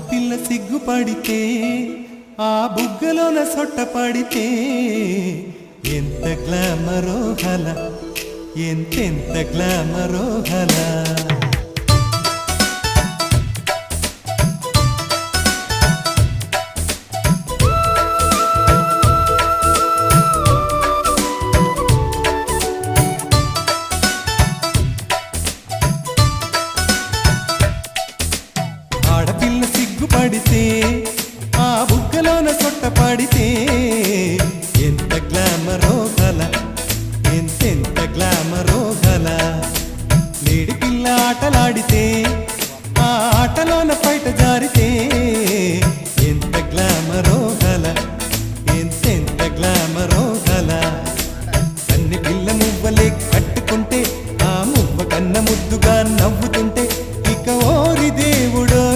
పిల్ల సిగ్గుపడితే ఆ బుగ్గలోన సొట్ట పడితే ఎంత గ్లామరో హల ఎంతెంత గ్లామరో హల ఆడపిల్ల సిగ్గుపడితే ఆ బుగ్గలోన సొట్ట పడితే ఎంత గ్లామరో గల ఎంతెంత గ్లామరో గల లేడి పిల్ల ఆటలాడితే ఆ ఆటలోన బయట జారితే